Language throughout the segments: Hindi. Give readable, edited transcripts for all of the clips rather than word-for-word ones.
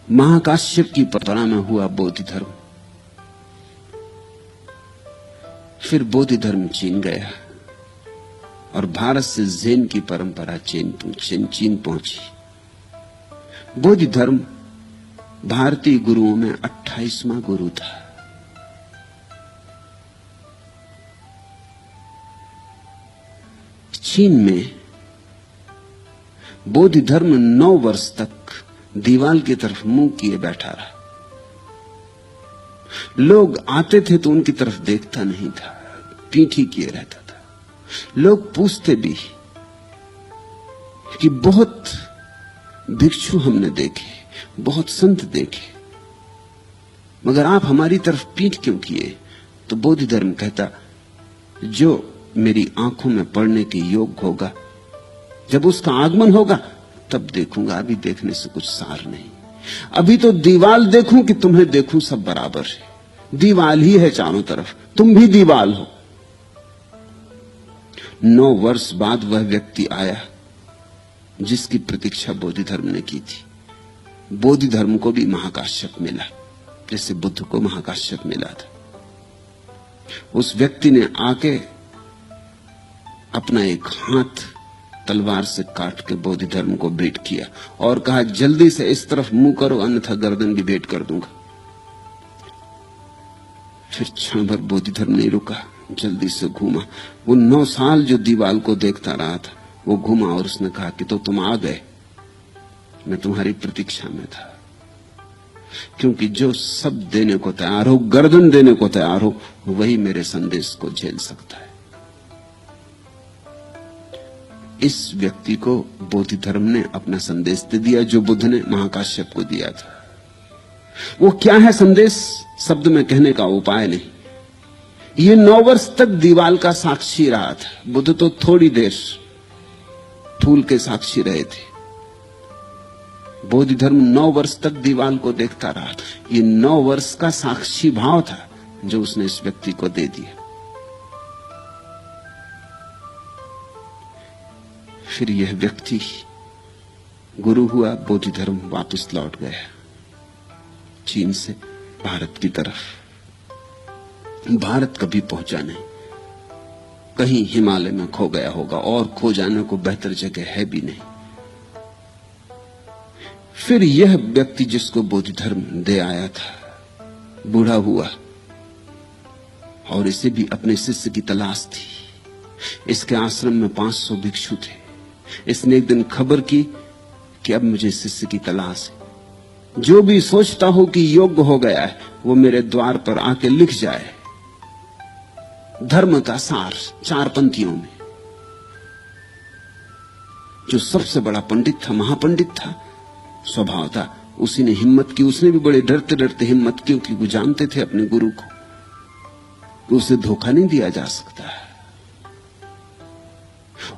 महाकाश्यप की परंपरा में हुआ बोधि धर्म, फिर बोधि धर्म चीन गया और भारत से ज़ेन की परंपरा चीन पहुंची। बोधि धर्म भारतीय गुरुओं में 28वां गुरु था। चीन में बोधि धर्म 9 वर्ष तक दीवाल की तरफ मुंह किए बैठा रहा। लोग आते थे तो उनकी तरफ देखता नहीं था, पीठ ही किए रहता था। लोग पूछते भी कि बहुत भिक्षु हमने देखे, बहुत संत देखे, मगर आप हमारी तरफ पीठ क्यों किए? तो बोधि धर्म कहता, जो मेरी आंखों में पड़ने के योग्य होगा, जब उसका आगमन होगा तब देखूंगा, अभी देखने से कुछ सार नहीं। अभी तो दीवाल देखूं कि तुम्हें देखूं, सब बराबर है। दीवाल ही है चारों तरफ, तुम भी दीवाल हो। 9 वर्ष बाद वह व्यक्ति आया जिसकी प्रतीक्षा बोधि धर्म ने की थी। बोधि धर्म को भी महाकाश्यप मिला, जैसे बुद्ध को महाकाश्यप मिला था। उस व्यक्ति ने आके अपना एक हाथ तलवार से काट के बोधि धर्म को भेंट किया और कहा, जल्दी से इस तरफ मुंह करो, अन्यथा गर्दन भी भेंट कर दूंगा। फिर क्षण भर बोधि धर्म नहीं रुका, जल्दी से घूमा। वो 9 साल जो दीवाल को देखता रहा था, वो घूमा और उसने कहा कि तो तुम आ गए, मैं तुम्हारी प्रतीक्षा में था। क्योंकि जो सब देने को तैयार हो, गर्दन देने को तैयार हो, वही मेरे संदेश को झेल सकता है। इस व्यक्ति को बोधि धर्म ने अपना संदेश दे दिया, जो बुद्ध ने महाकाश्यप को दिया था। वो क्या है संदेश? शब्द में कहने का उपाय नहीं। ये 9 वर्ष तक दीवाल का साक्षी रहा था। बुद्ध तो थोड़ी देर फूल के साक्षी रहे थे। बोधि धर्म 9 वर्ष तक दीवाल को देखता रहा। ये 9 वर्ष का साक्षी भाव था जो उसने इस व्यक्ति को दे दिया। फिर यह व्यक्ति गुरु हुआ, बोधि धर्म वापस लौट गया चीन से भारत की तरफ। भारत कभी पहुंचा नहीं, कहीं हिमालय में खो गया होगा, और खो जाने को बेहतर जगह है भी नहीं। फिर यह व्यक्ति जिसको बोधि धर्म दे आया था, बूढ़ा हुआ और इसे भी अपने शिष्य की तलाश थी। इसके आश्रम में 500 भिक्षु थे। इसने एक दिन खबर की कि अब मुझे शिष्य की तलाश है। जो भी सोचता हो कि योग्य हो गया है, वो मेरे द्वार पर आके लिख जाए। धर्म का सार 4 पंक्तियों में। जो सबसे बड़ा पंडित था, महापंडित था, स्वभाव था, उसी ने हिम्मत की। उसने भी बड़े डरते डरते हिम्मत की, क्योंकि वो जानते थे अपने गुरु को कि उसे धोखा नहीं दिया जा सकता है।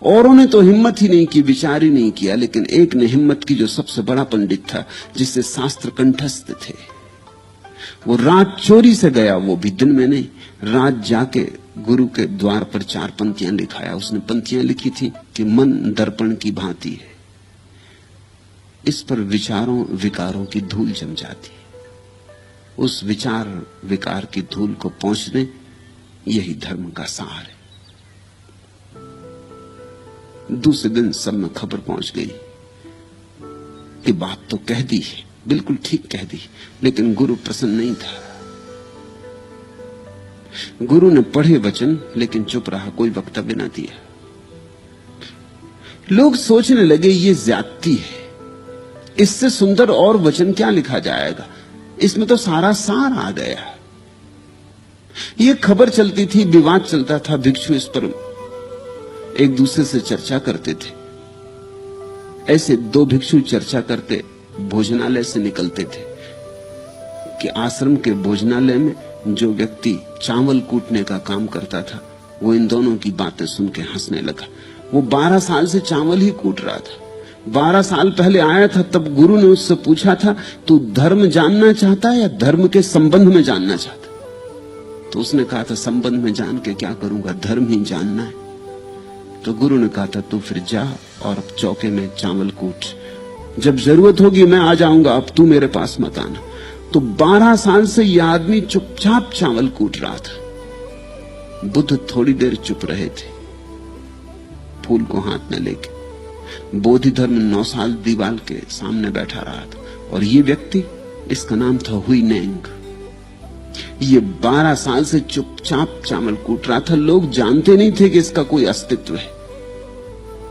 औरों ने तो हिम्मत ही नहीं की, विचार ही नहीं किया, लेकिन एक ने हिम्मत की, जो सबसे बड़ा पंडित था, जिससे शास्त्र कंठस्थ थे। वो रात चोरी से गया, वो भी दिन में नहीं, रात जाके गुरु के द्वार पर 4 पंक्तियां लिखाया। उसने पंक्तियां लिखी थी कि मन दर्पण की भांति है, इस पर विचारों विकारों की धूल जम जाती है। उस विचार विकार की धूल को पहुंचने यही धर्म का सार है। दूसरे दिन सब में खबर पहुंच गई कि बात तो कह दी है, बिल्कुल ठीक कह दी, लेकिन गुरु प्रसन्न नहीं था। गुरु ने पढ़े वचन, लेकिन चुप रहा, कोई वक्तव्य न दिया। लोग सोचने लगे ये ज्यादती है, इससे सुंदर और वचन क्या लिखा जाएगा, इसमें तो सारा सार आ गया। ये खबर चलती थी, विवाद चलता था, भिक्षु इस पर एक दूसरे से चर्चा करते थे। ऐसे 2 भिक्षु चर्चा करते भोजनालय से निकलते थे कि आश्रम के भोजनालय में जो व्यक्ति चावल कूटने का काम करता था, वो इन दोनों की बातें सुन के हंसने लगा। वो 12 साल से चावल ही कूट रहा था। 12 साल पहले आया था, तब गुरु ने उससे पूछा था, तू धर्म जानना चाहता है या धर्म के संबंध में जानना चाहता? तो उसने कहा था, संबंध में जान के क्या करूंगा, धर्म ही जानना है। तो गुरु ने कहा था, तू फिर जा और अब चौके में चावल कूट, जब जरूरत होगी मैं आ जाऊंगा, अब तू मेरे पास मत आना। तो 12 साल से यह आदमी चुपचाप चावल कूट रहा था। बुद्ध थोड़ी देर चुप रहे थे, फूल को हाथ में लेके। बोधि धर्म 9 साल दीवार के सामने बैठा रहा था, और ये व्यक्ति, इसका नाम था हुई नेंग, ये 12 साल से चुपचाप चावल कूट रहा था। लोग जानते नहीं थे कि इसका कोई अस्तित्व है।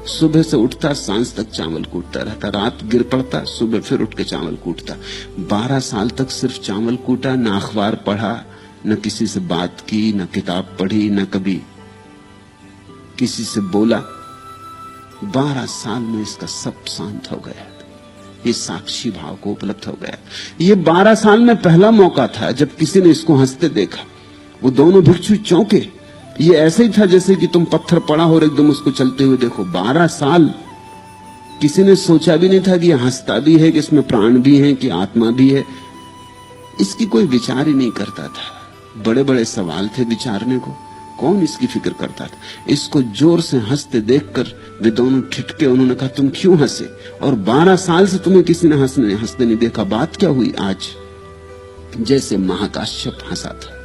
सुबह से उठता, सांझ तक चावल कूटता रहता, रात गिर पड़ता, सुबह फिर उठ के चावल कूटता। 12 साल तक सिर्फ चावल कूटा, न अखबार पढ़ा, न किसी से बात की, न किताब पढ़ी, न कभी किसी से बोला। 12 साल में इसका सब शांत हो गया, ये साक्षी भाव को उपलब्ध हो गया। ये 12 साल में पहला मौका था जब किसी ने इसको हंसते देखा। वो दोनों भिक्षु चौंके। ये ऐसे ही था जैसे कि तुम पत्थर पड़ा हो और एकदम उसको चलते हुए देखो। 12 साल किसी ने सोचा भी नहीं था कि ये हंसता भी है, कि इसमें प्राण भी है, कि आत्मा भी है। इसकी कोई विचार ही नहीं करता था। बड़े बड़े सवाल थे विचारने को, कौन इसकी फिक्र करता था। इसको जोर से हंसते देखकर वे दोनों ठिठके। उन्होंने कहा, तुम क्यों हंसे? और 12 साल से तुम्हें किसी ने हंसते नहीं देखा, बात क्या हुई आज? जैसे महाकाश्यप हंसा था।